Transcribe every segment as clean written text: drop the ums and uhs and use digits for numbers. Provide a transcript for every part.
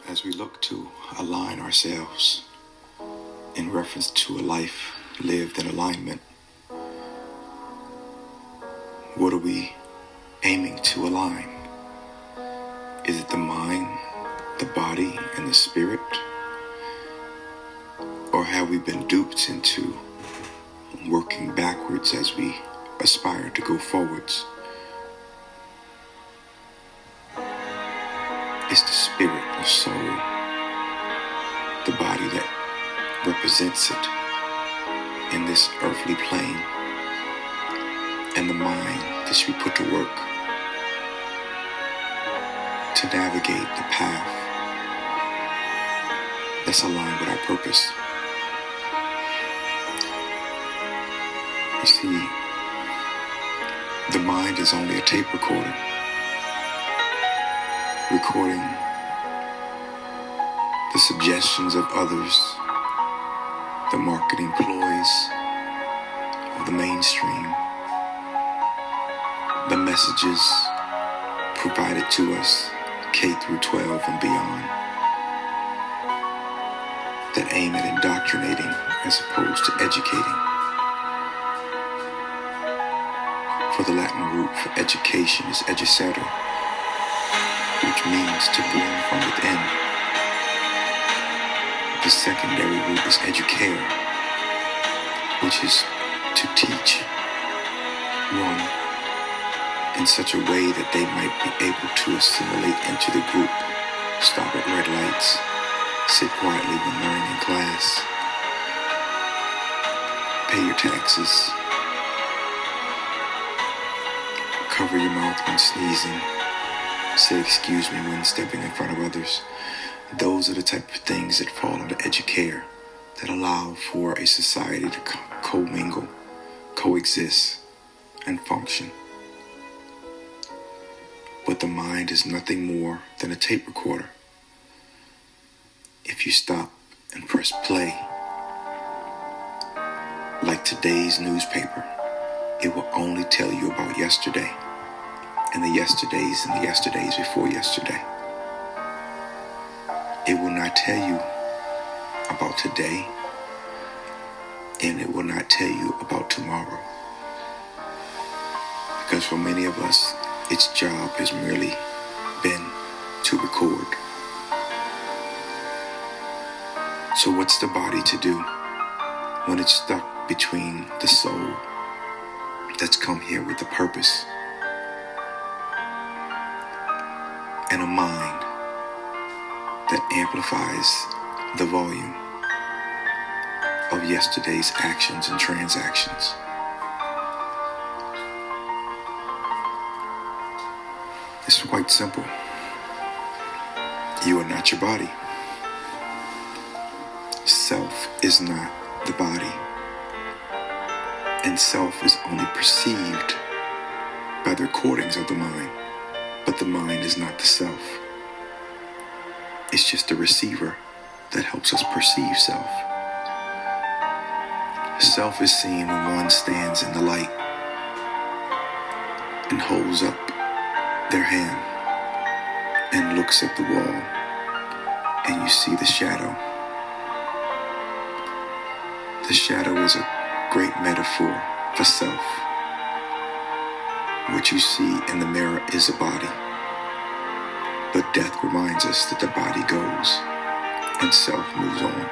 As we look to align ourselves in reference to a life lived in alignment, what are we aiming to align? Is it the mind, the body, and the spirit? Or have we been duped into working backwards as we aspire to go forwards? It's the spirit or soul, the body that represents it in this earthly plane, and the mind that should be put to work to navigate the path that's aligned with our purpose. You see, the mind is only a tape recorder, recording the suggestions of others, the marketing ploys of the mainstream, the messages provided to us K through 12 and beyond that aim at indoctrinating as opposed to educating. For the Latin root for education is educere, which means to bring from within. The secondary root is educare, which is to teach one in such a way that they might be able to assimilate into the group, stop at red lights, sit quietly when learning in class, pay your taxes, cover your mouth when sneezing, say excuse me when stepping in front of others. Those are the type of things that fall under educare, that allow for a society to commingle, coexist, and function. But the mind is nothing more than a tape recorder. If you stop and press play, like today's newspaper, it will only tell you about yesterday, and the yesterdays and the yesterdays before yesterday. It will not tell you about today, and it will not tell you about tomorrow. Because for many of us, its job has merely been to record. So what's the body to do when it's stuck between the soul that's come here with a purpose and a mind that amplifies the volume of yesterday's actions and transactions? It's quite simple. You are not your body. Self is not the body. And self is only perceived by the recordings of the mind. But the mind is not the self. It's just a receiver that helps us perceive self. Self is seen when one stands in the light and holds up their hand and looks at the wall, and you see the shadow. The shadow is a great metaphor for self. What you see in the mirror is a body, but death reminds us that the body goes and self moves on.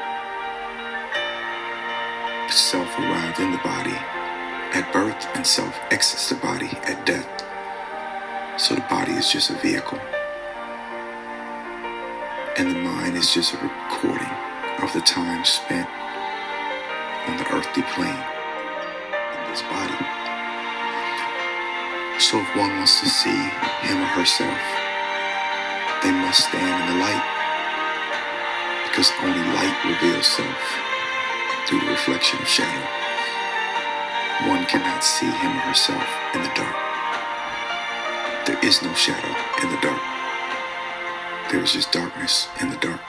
Self arrived in the body at birth, and self exits the body at death. So the body is just a vehicle, and the mind is just a recording of the time spent on the earthly plane in this body. So if one wants to see him or herself, they must stand in the light, because only light reveals self through the reflection of shadow. One cannot see him or herself in the dark. There is no shadow in the dark. There is just darkness in the dark.